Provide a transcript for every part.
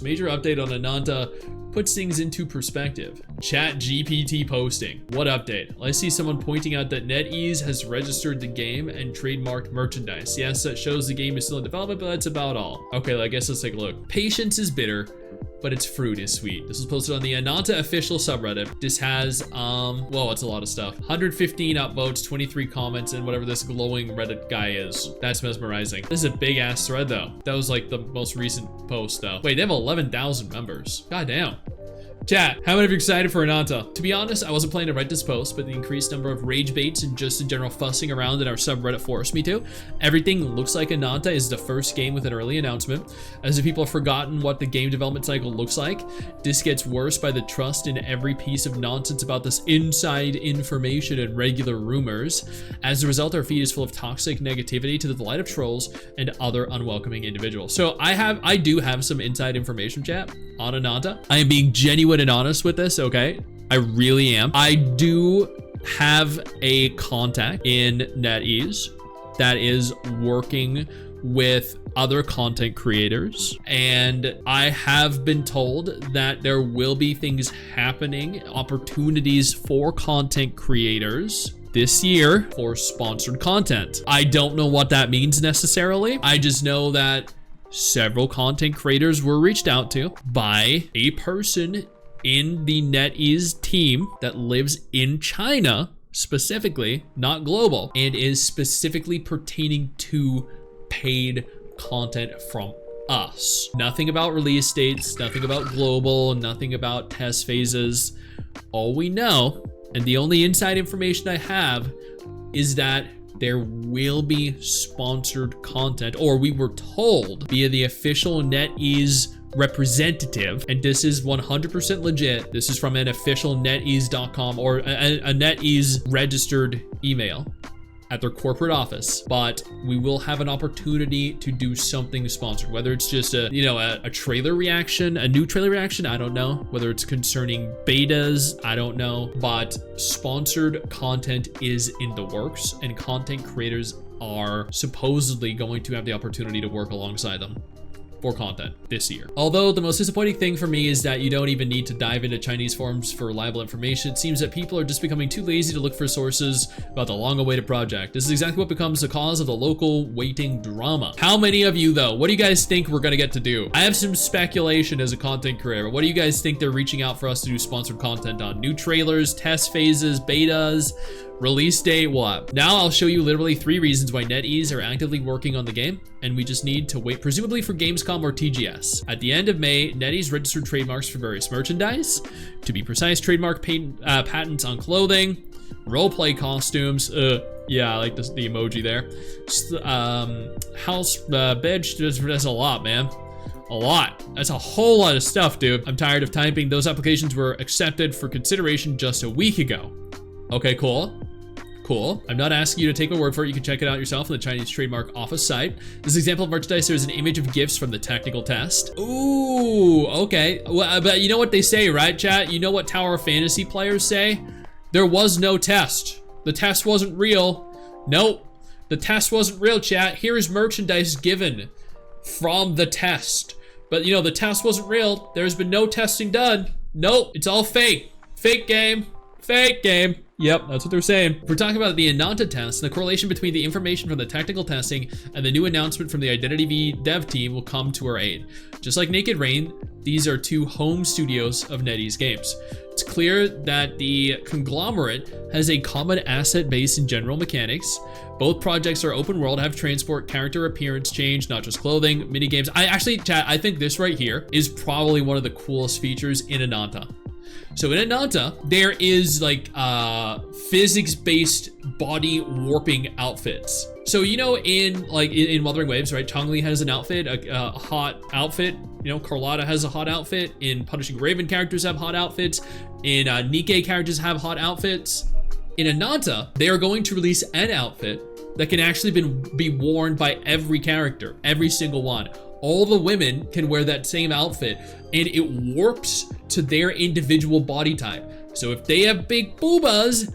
Major update on Ananta puts things into perspective. Chat GPT posting. What update? I see someone pointing out that NetEase has registered the game and trademarked merchandise. Yes, that shows the game is still in development, but that's about all. Okay, I guess let's take a look. Patience is bitter, but its fruit is sweet. This was posted on the Ananta official subreddit. This has, whoa, it's a lot of stuff. 115 upvotes, 23 comments, and whatever this glowing Reddit guy is. That's mesmerizing. This is a big ass thread though. That was like the most recent post though. Wait, they have 11,000 members. God damn. Chat, how many of you excited for Ananta? To be honest, I wasn't planning to write this post, but the increased number of rage baits and just in general fussing around in our subreddit forced me to. Everything looks like Ananta is the first game with an early announcement. As if people have forgotten what the game development cycle looks like, this gets worse by the trust in every piece of nonsense about this inside information and regular rumors. As a result, our feed is full of toxic negativity to the delight of trolls and other unwelcoming individuals. So I do have some inside information, chat, on Ananta. I am being genuine and honest with this, okay? I really am. I do have a contact in NetEase that is working with other content creators, and I have been told that there will be things happening, opportunities for content creators this year for sponsored content. I don't know what that means necessarily. I just know that several content creators were reached out to by a person in the NetEase team that lives in China specifically, not global, and is specifically pertaining to paid content from us. Nothing about release dates, nothing about global, nothing about test phases. All we know, and the only inside information I have, is that there will be sponsored content, or we were told via the official NetEase representative, and this is 100% legit. This is from an official netease.com or a NetEase registered email at their corporate office, but we will have an opportunity to do something sponsored, whether it's just a trailer reaction, a new trailer reaction, I don't know, whether it's concerning betas, I don't know, but sponsored content is in the works, and content creators are supposedly going to have the opportunity to work alongside them for content this year. Although the most disappointing thing for me is that you don't even need to dive into Chinese forums for reliable information. It seems that people are just becoming too lazy to look for sources about the long-awaited project. This is exactly what becomes the cause of the local waiting drama. How many of you though, what do you guys think we're gonna get to do? I have some speculation as a content creator. What do you guys think they're reaching out for us to do sponsored content on? New trailers, test phases, betas, release date, what? Now I'll show you literally 3 reasons why NetEase are actively working on the game, and we just need to wait, presumably for Gamescom or TGS. At the end of May, NetEase registered trademarks for various merchandise. To be precise, trademark patents on clothing, roleplay costumes, yeah, I like this, the emoji there. House, bed, that's a lot, man. A lot. That's a whole lot of stuff, dude. I'm tired of typing. Those applications were accepted for consideration just a week ago. Okay, cool. Cool. I'm not asking you to take my word for it. You can check it out yourself on the Chinese Trademark Office site. This example of merchandise, there's an image of gifts from the technical test. Ooh, okay. Well, but you know what they say, right, chat? You know what Tower of Fantasy players say? There was no test. The test wasn't real. Nope. The test wasn't real, chat. Here is merchandise given from the test. But you know, the test wasn't real. There's been no testing done. Nope. It's all fake. Fake game. Fake game. Yep, that's what they're saying. We're talking about the Ananta test, and the correlation between the information from the technical testing and the new announcement from the Identity V dev team will come to our aid. Just like Naked Rain, these are 2 home studios of NetEase games. It's clear that the conglomerate has a common asset base in general mechanics. Both projects are open world, have transport, character appearance change, not just clothing, mini games. Chat, I think this right here is probably one of the coolest features in Ananta. So in Ananta, there is like physics-based body warping outfits. So you know, in Wuthering Waves, right? Chong-Li has an outfit, a hot outfit. You know, Carlotta has a hot outfit. In Punishing Raven, characters have hot outfits. In Nikke, characters have hot outfits. In Ananta, they are going to release an outfit that can actually be worn by every character, every single one. All the women can wear that same outfit, and it warps to their individual body type. So if they have big boobas,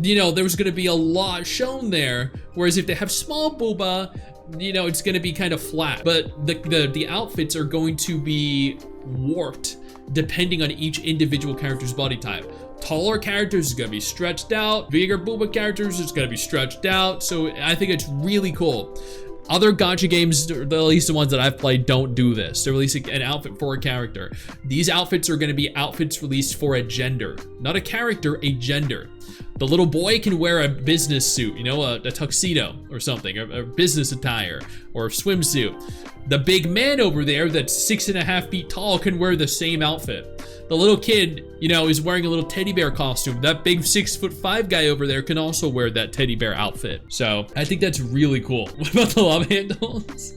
you know, there's gonna be a lot shown there. Whereas if they have small booba, you know, it's gonna be kind of flat, but the outfits are going to be warped depending on each individual character's body type. Taller characters is gonna be stretched out. Bigger booba characters is gonna be stretched out. So I think it's really cool. Other gacha games, at least the ones that I've played, don't do this. They're releasing an outfit for a character. These outfits are gonna be outfits released for a gender. Not a character, a gender. The little boy can wear a business suit, you know, a tuxedo or something, a business attire or a swimsuit. The big man over there that's 6.5 feet tall can wear the same outfit. The little kid, you know, is wearing a little teddy bear costume. That big 6'5" guy over there can also wear that teddy bear outfit. So I think that's really cool. What about the love handles?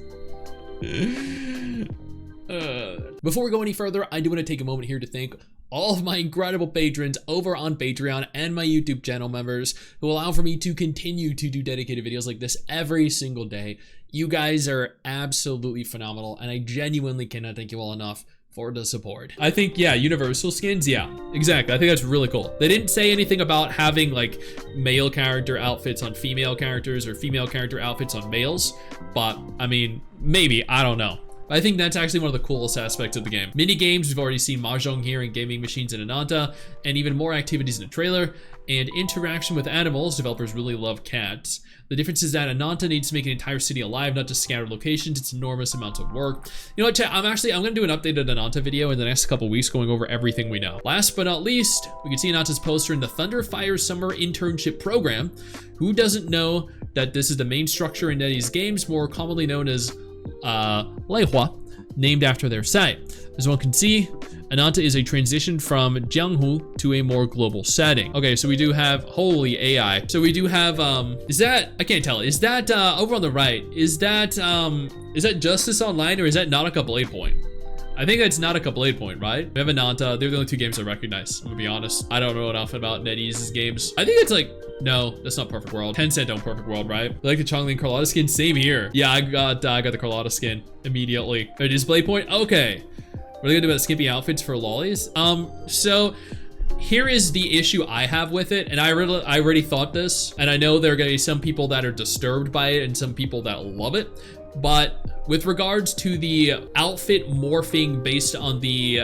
Before we go any further, I do want to take a moment here to thank all of my incredible patrons over on Patreon and my YouTube channel members who allow for me to continue to do dedicated videos like this every single day. You guys are absolutely phenomenal, and I genuinely cannot thank you all enough for the support. I think, yeah, universal skins, yeah, exactly. I think that's really cool. They didn't say anything about having like male character outfits on female characters or female character outfits on males, but I mean, maybe, I don't know. I think that's actually one of the coolest aspects of the game. Mini games, we've already seen mahjong here and gaming machines in Ananta, and even more activities in the trailer. And interaction with animals, developers really love cats. The difference is that Ananta needs to make an entire city alive, not just scattered locations. It's enormous amounts of work. You know what, chat, I'm gonna do an updated Ananta video in the next couple weeks going over everything we know. Last but not least, we can see Ananta's poster in the Thunderfire Summer Internship Program. Who doesn't know that this is the main structure in NetEase games, more commonly known as Leihua, named after their site. As one can see, Ananta is a transition from Jianghu to a more global setting. Okay, so we do have, holy AI. So we do have, is that, I can't tell, is that, over on the right, is that Justice Online or is that Nautica Blade Point? I think that's Nautica Blade Point, right? We have Ananta, they're the only two games I recognize, I'm gonna be honest. I don't know enough about NetEase's games. I think it's like, no, that's not Perfect World. Tencent owned Perfect World, right? I like the Chongling Carlotta skin, same here. Yeah, I got the Carlotta skin immediately. It is Blade Point, okay. What are they gonna do about skimpy outfits for lollies? So here is the issue I have with it, and I already thought this, and I know there are gonna be some people that are disturbed by it and some people that love it, but with regards to the outfit morphing based on the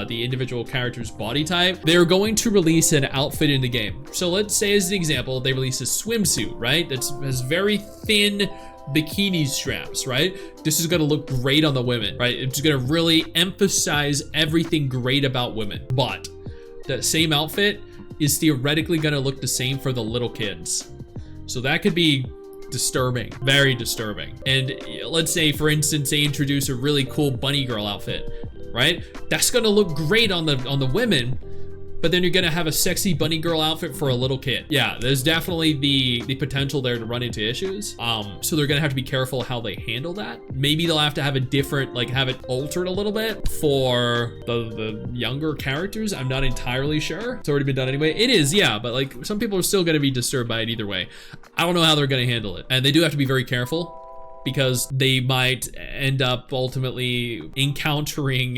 individual character's body type, they're going to release an outfit in the game. So let's say as an example, they release a swimsuit, right? That has very thin bikini straps, right? This is gonna look great on the women, right? It's gonna really emphasize everything great about women. But that same outfit is theoretically gonna look the same for the little kids. So that could be disturbing, very disturbing. And let's say, for instance, they introduce a really cool bunny girl outfit, right? That's gonna look great on the women, but then you're gonna have a sexy bunny girl outfit for a little kid. Yeah, there's definitely the potential there to run into issues. So they're gonna have to be careful how they handle that. Maybe they'll have to have a different, like have it altered a little bit for the younger characters. I'm not entirely sure. It's already been done anyway. It is, yeah, but like some people are still gonna be disturbed by it either way. I don't know how they're gonna handle it. And they do have to be very careful, because they might end up ultimately encountering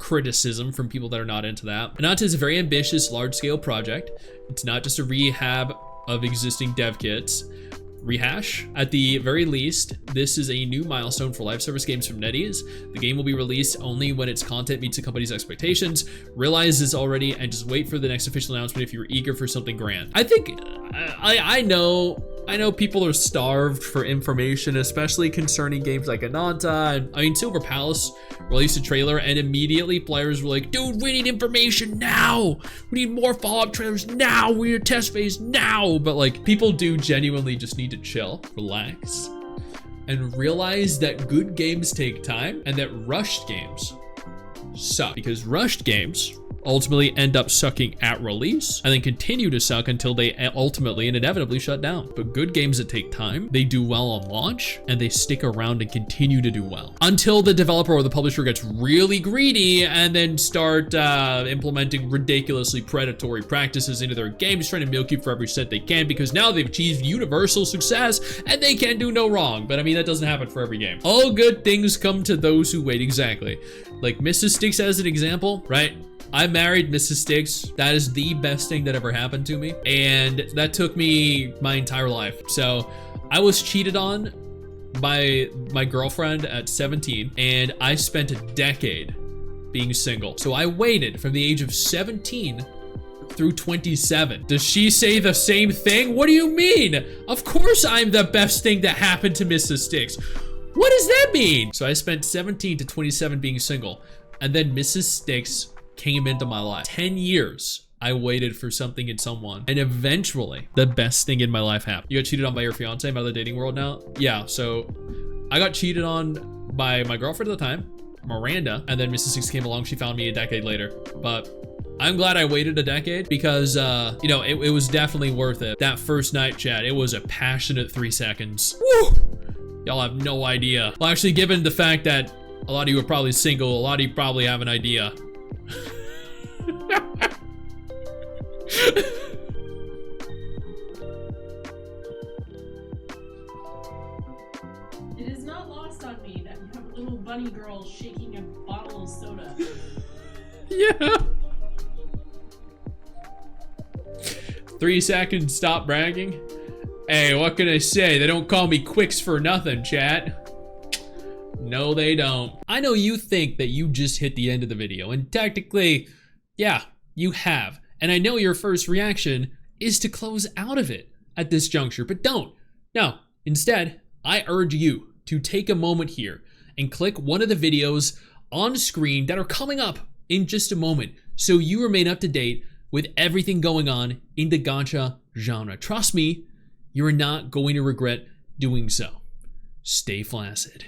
criticism from people that are not into that. Ananta is a very ambitious, large-scale project. It's not just a rehab of existing dev kits. Rehash. At the very least, this is a new milestone for live service games from NetEase. The game will be released only when its content meets the company's expectations. Realize this already and just wait for the next official announcement if you're eager for something grand. I think, I know people are starved for information, especially concerning games like Ananta. I mean, Silver Palace released a trailer and immediately players were like, dude, we need information now. We need more follow-up trailers now. We need a test phase now. But like, people do genuinely just need to chill, relax, and realize that good games take time and that rushed games suck, because rushed games ultimately end up sucking at release and then continue to suck until they ultimately and inevitably shut down. But good games that take time, they do well on launch and they stick around and continue to do well until the developer or the publisher gets really greedy and then start implementing ridiculously predatory practices into their games, trying to milk you for every cent they can, because now they've achieved universal success and they can do no wrong. But I mean, that doesn't happen for every game. All good things come to those who wait. Exactly. Like Mrs. Stix as an example, right? I married Mrs. Stix. That is the best thing that ever happened to me. And that took me my entire life. So I was cheated on by my girlfriend at 17, and I spent a decade being single. So I waited from the age of 17 through 27. Does she say the same thing? What do you mean? Of course I'm the best thing that happened to Mrs. Stix. What does that mean? So I spent 17 to 27 being single, and then Mrs. Stix came into my life. 10 years I waited for something and someone, and eventually the best thing in my life happened. You got cheated on by your fiance? Am I in the dating world now? Yeah, so I got cheated on by my girlfriend at the time, Miranda, and then Mrs. Stix came along. She found me a decade later, but I'm glad I waited a decade because, you know, it was definitely worth it. That first night, chat, it was a passionate 3 seconds. Woo! Y'all have no idea. Well, actually, given the fact that a lot of you are probably single, a lot of you probably have an idea. It is not lost on me that you have a little bunny girl shaking a bottle of soda. Yeah. 3 seconds, stop bragging. Hey, what can I say? They don't call me Quicks for nothing, chat. No, they don't. I know you think that you just hit the end of the video, and technically, yeah, you have. And I know your first reaction is to close out of it at this juncture, but don't. No, instead, I urge you to take a moment here and click one of the videos on screen that are coming up in just a moment so you remain up to date with everything going on in the gacha genre. Trust me, you are not going to regret doing so. Stay flaccid.